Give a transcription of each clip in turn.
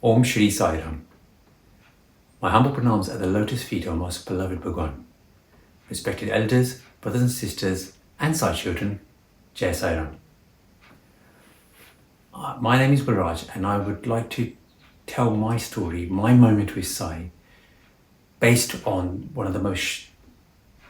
Om Shri Sai Ram. My humble pranams at the lotus feet of most beloved Bhagwan. Respected elders, brothers and sisters, and Sai children, Jai Sai Ram. My name is Balraj, and I would like to tell my story, my moment with Sai, based on one of the most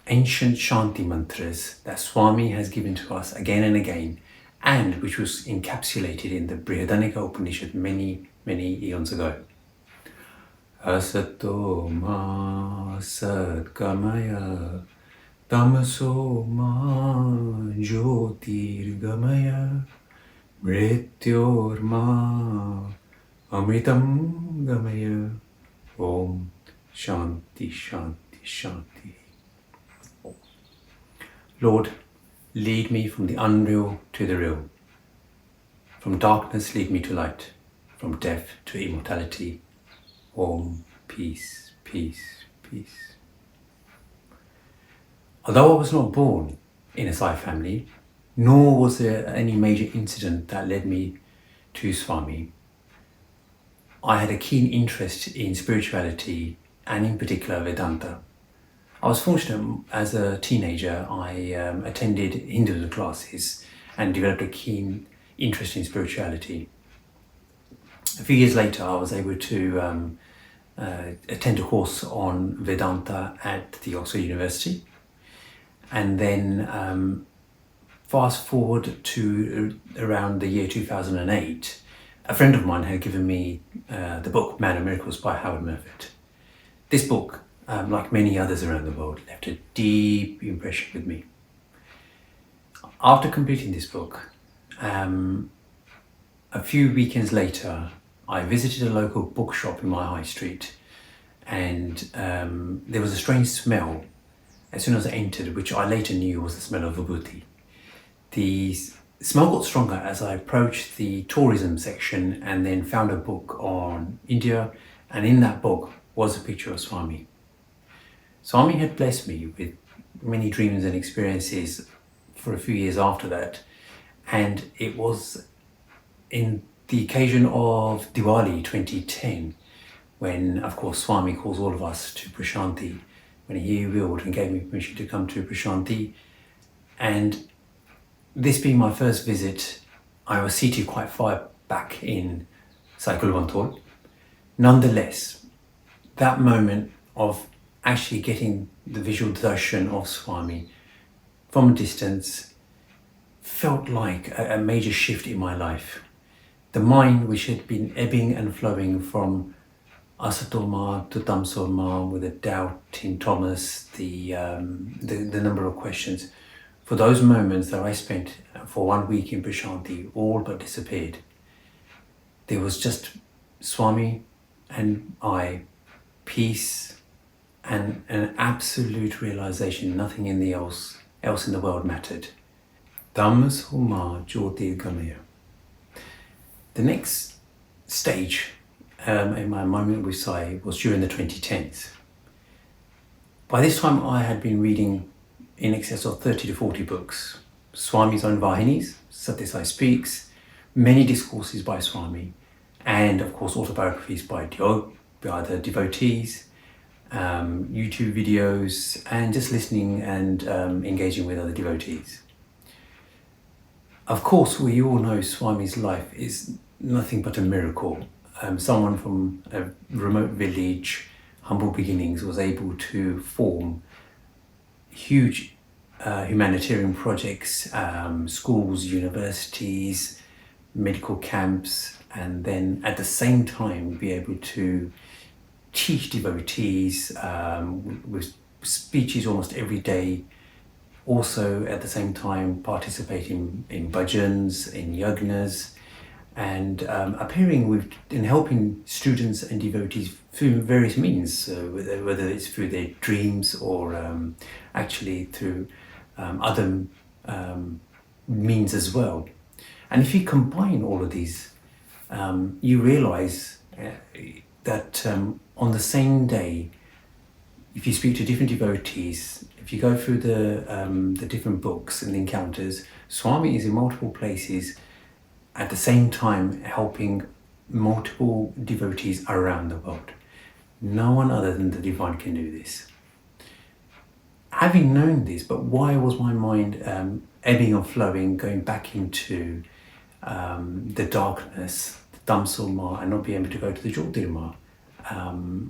ancient Shanti mantras that Swami has given to us again and again, and which was encapsulated in the Brihadaranyaka Upanishad many eons ago. Asathoma Sad Gamaya Tamasoma Jyotirgamaya Mrityorma Amritam Gamaya. Om Shanti Shanti Shanti. Lord, lead me from the unreal to the real. From darkness lead me to light. From death to immortality. Om, peace, peace, peace. Although I was not born in a Sai family, nor was there any major incident that led me to Swami, I had a keen interest in spirituality and in particular Vedanta. I was fortunate as a teenager, I attended Hinduism classes and developed a keen interest in spirituality. A few years later, I was able to attend a course on Vedanta at the Oxford University. And then fast forward to around the year 2008, a friend of mine had given me the book Man of Miracles by Howard Murphy. This book, like many others around the world, left a deep impression with me. After completing this book, a few weekends later, I visited a local bookshop in my high street, and there was a strange smell as soon as I entered, which I later knew was the smell of vibhuti. The smell got stronger as I approached the tourism section and then found a book on India, and in that book was a picture of Swami. Swami had blessed me with many dreams and experiences for a few years after that, and it was in the occasion of Diwali 2010 when, of course, Swami calls all of us to Prashanti, when he willed and gave me permission to come to Prashanti. And this being my first visit, I was seated quite far back in Sai Kulwantol. Nonetheless, that moment of actually getting the visual darshan of Swami from a distance felt like a major shift in my life. The mind, which had been ebbing and flowing from Asathoma to Tamsoma, with the doubt in Thomas, the number of questions, for those moments that I spent for 1 week in Prashanti, all but disappeared. There was just Swami and I, peace, and an absolute realization nothing in the else in the world mattered. Tamasoma Jyotirgamaya. The next stage in my moment with Sai was during the 2010s. By this time I had been reading in excess of 30 to 40 books. Swami's own Vahinis, Sathya Sai Speaks, many discourses by Swami, and of course autobiographies by other devotees, YouTube videos, and just listening and engaging with other devotees. Of course, we all know Swami's life is nothing but a miracle. Someone from a remote village, humble beginnings, was able to form huge humanitarian projects, schools, universities, medical camps, and then at the same time be able to teach devotees with speeches almost every day. Also at the same time participating in bhajans, in yagnas, and appearing in helping students and devotees through various means, whether it's through their dreams or actually through other means as well. And if you combine all of these, you realize that on the same day, if you speak to different devotees, if you go through the different books and encounters, Swami is in multiple places at the same time helping multiple devotees around the world. No one other than the divine can do this. Having known this, but why was my mind ebbing and flowing, going back into the darkness, the Damsulma, and not being able to go to the Jyotirma?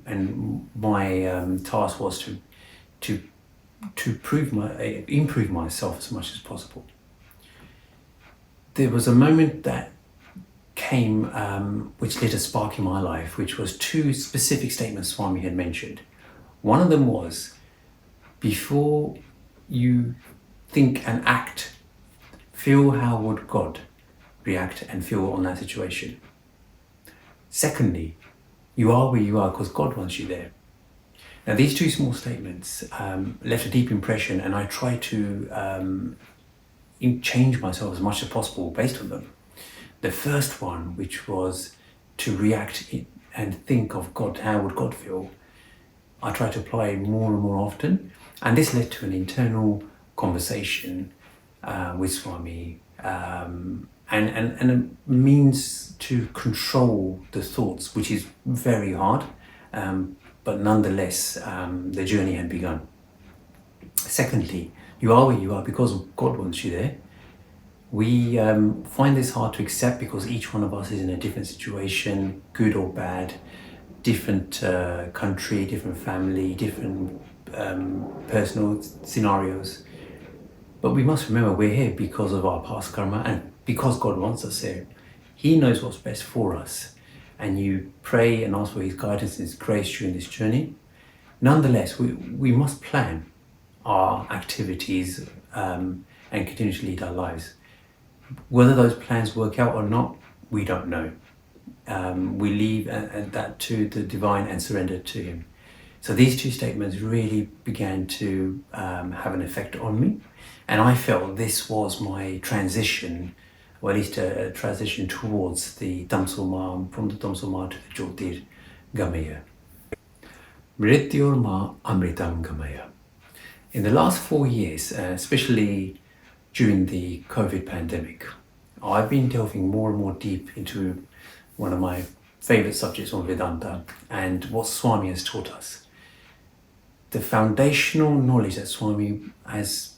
And my task was to improve myself as much as possible. There was a moment that came which lit a spark in my life, which was two specific statements Swami had mentioned. One of them was, before you think and act, feel how would God react and feel on that situation. Secondly, you are where you are because God wants you there. Now, these two small statements left a deep impression, and I tried to change myself as much as possible based on them. The first one, which was to react and think of God, how would God feel, I tried to apply it more and more often, and this led to an internal conversation with Swami and a means to control the thoughts, which is very hard, but nonetheless the journey had begun. Secondly, you are where you are because God wants you there. We find this hard to accept because each one of us is in a different situation, good or bad, different country, different family, different personal scenarios. But we must remember we're here because of our past karma and because God wants us here. He knows what's best for us. And you pray and ask for His guidance and His grace during this journey. Nonetheless, we must plan our activities and continue to lead our lives. Whether those plans work out or not, we don't know. We leave that to the divine and surrender to Him. So these two statements really began to have an effect on me. And I felt this was my transition, or at least a transition towards the Damsulma, from the Damsulma to the Jyotir Gamaya. Mrityorma Amritam Gamaya. In the last 4 years, especially during the COVID pandemic, I've been delving more and more deep into one of my favorite subjects on Vedanta and what Swami has taught us. The foundational knowledge that Swami has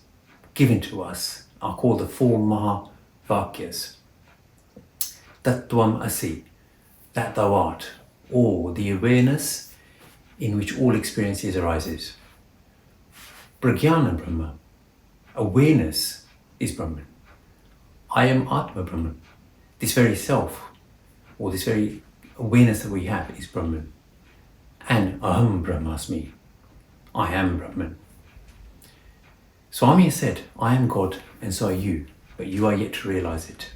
given to us are called the Four Mahas. Tattvam Asi, that thou art, or the awareness in which all experiences arises. Pragyana Brahma, awareness is Brahman. I am Atma Brahman. This very self, or this very awareness that we have is Brahman. And Aham Brahmasmi, I am Brahman. Swami has said, I am God and so are you, but you are yet to realize it.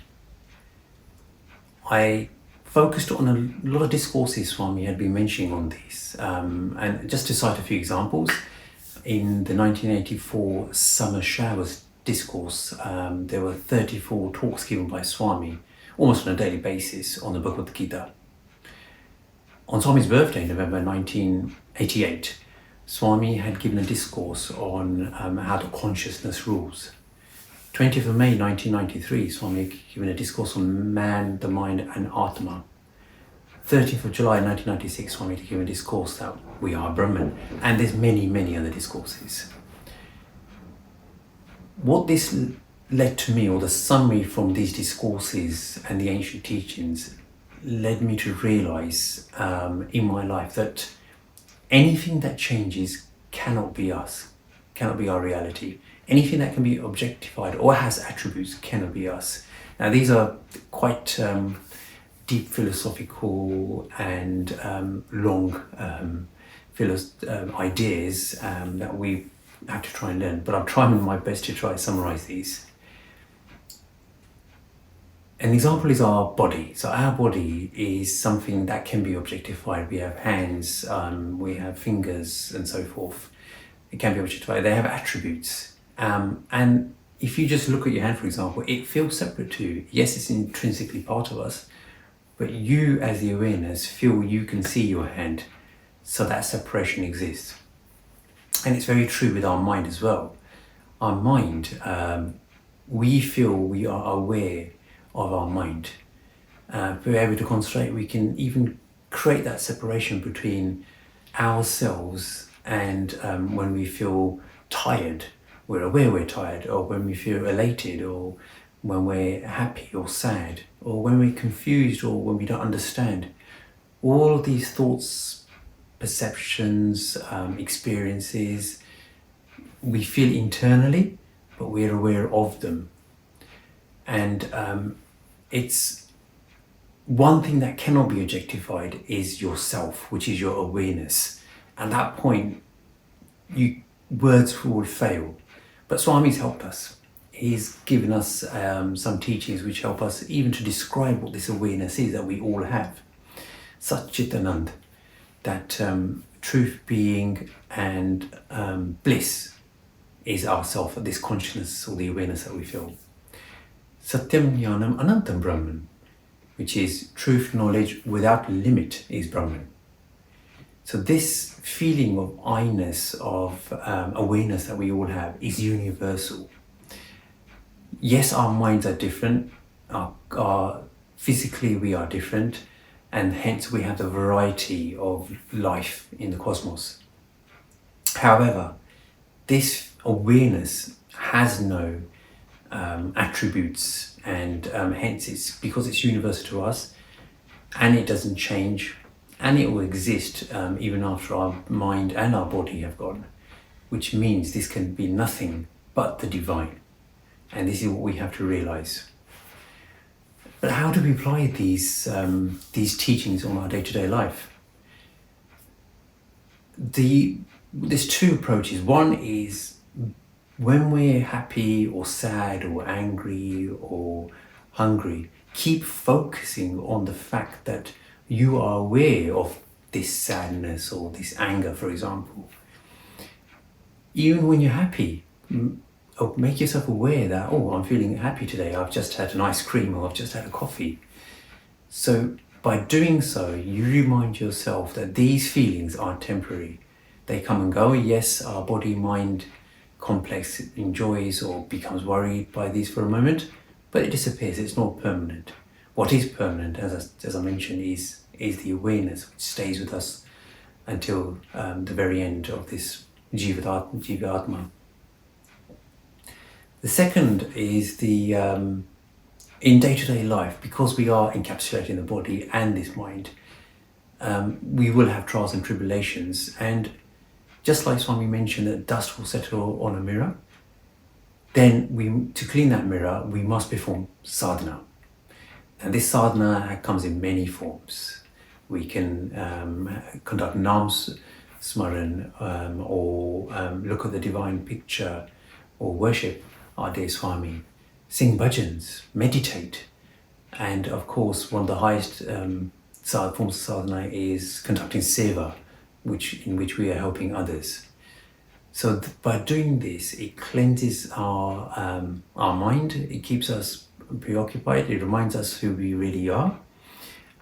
I focused on a lot of discourses Swami had been mentioning on these. And just to cite a few examples, in the 1984 Summer Showers discourse, there were 34 talks given by Swami, almost on a daily basis, on the Bhagavad Gita. On Swami's birthday, November 1988, Swami had given a discourse on how the consciousness rules. 20th of May 1993, Swami had given a discourse on man, the mind and Atma. 30th of July 1996, Swami had given a discourse that we are Brahman, and there's many, many other discourses. What this led to me, or the summary from these discourses and the ancient teachings, led me to realize in my life that anything that changes cannot be us, cannot be our reality. Anything that can be objectified or has attributes cannot be us. Now these are quite deep philosophical and long ideas that we have to try and learn, but I'm trying my best to try to summarize these. An example is our body. So our body is something that can be objectified. We have hands, we have fingers and so forth. It can be objectified. They have attributes. And if you just look at your hand, for example, it feels separate to you. Yes, it's intrinsically part of us, but you as the awareness feel you can see your hand. So that separation exists. And it's very true with our mind as well. Our mind, we feel we are aware of our mind. If we're able to concentrate, we can even create that separation between ourselves and when we feel tired, we're aware we're tired, or when we feel elated, or when we're happy or sad, or when we're confused, or when we don't understand. All of these thoughts, perceptions, experiences, we feel internally, but we're aware of them. And it's one thing that cannot be objectified is yourself, which is your awareness. At that point, words would fail. But Swami's helped us. He's given us some teachings which help us even to describe what this awareness is that we all have. Satchitanand, that truth, being, and bliss is ourself, this consciousness or the awareness that we feel. Satyam Jnanam Anantam Brahman, which is truth, knowledge without limit, is Brahman. So this feeling of I-ness, of awareness that we all have is universal. Yes, our minds are different, physically we are different, and hence we have the variety of life in the cosmos. However, this awareness has no attributes, and hence it's because it's universal to us, and it doesn't change, and it will exist even after our mind and our body have gone, which means this can be nothing but the divine. And this is what we have to realize. But how do we apply these teachings on our day-to-day life? There's two approaches. One is when we're happy or sad or angry or hungry, keep focusing on the fact that you are aware of this sadness or this anger, for example. Even when you're happy, make yourself aware that, oh, I'm feeling happy today, I've just had an ice cream or I've just had a coffee. So by doing so, you remind yourself that these feelings are temporary. They come and go. Yes, our body-mind complex enjoys or becomes worried by these for a moment, but it disappears. It's not permanent. What is permanent, as I mentioned, is the awareness which stays with us until the very end of this Jiva-Atma. The second is in day-to-day life, because we are encapsulated in the body and this mind, we will have trials and tribulations. And just like Swami mentioned that dust will settle on a mirror, then to clean that mirror, we must perform sadhana. And this sadhana comes in many forms. We can conduct nam smaran, or look at the divine picture, or worship our dear Swami, sing bhajans, meditate, and of course one of the highest forms of sadhana is conducting seva, in which we are helping others. So by doing this, it cleanses our mind, it keeps us preoccupied, it reminds us who we really are,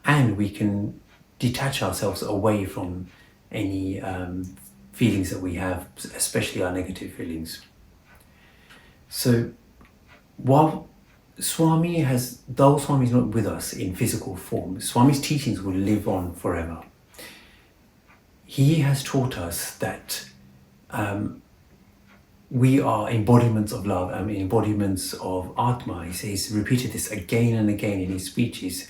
and we can detach ourselves away from any feelings that we have, especially our negative feelings. So while though Swami is not with us in physical form, Swami's teachings will live on forever. He has taught us that we are embodiments of love, embodiments of Atma. He's repeated this again and again in his speeches,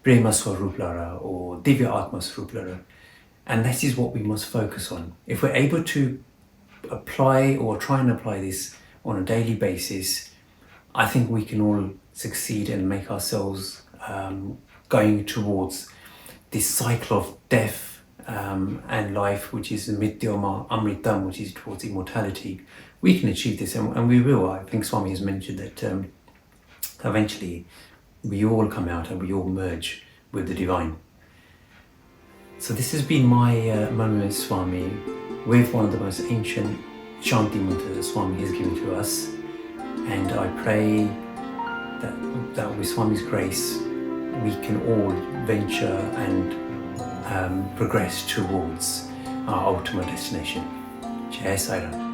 Prema Swaruplara or Divya Atma Swaruplara. And that is what we must focus on. If we're able to apply or try and apply this on a daily basis, I think we can all succeed and make ourselves going towards this cycle of death and life, which is Mityama Amritam, which is towards immortality. We can achieve this, and we will. I think Swami has mentioned that eventually we all come out and we all merge with the divine. So this has been my moment with Swami, with one of the most ancient Shanti mantras that Swami has given to us, and I pray that with Swami's grace we can all venture and progress towards our ultimate destination. Jai Sai Ram.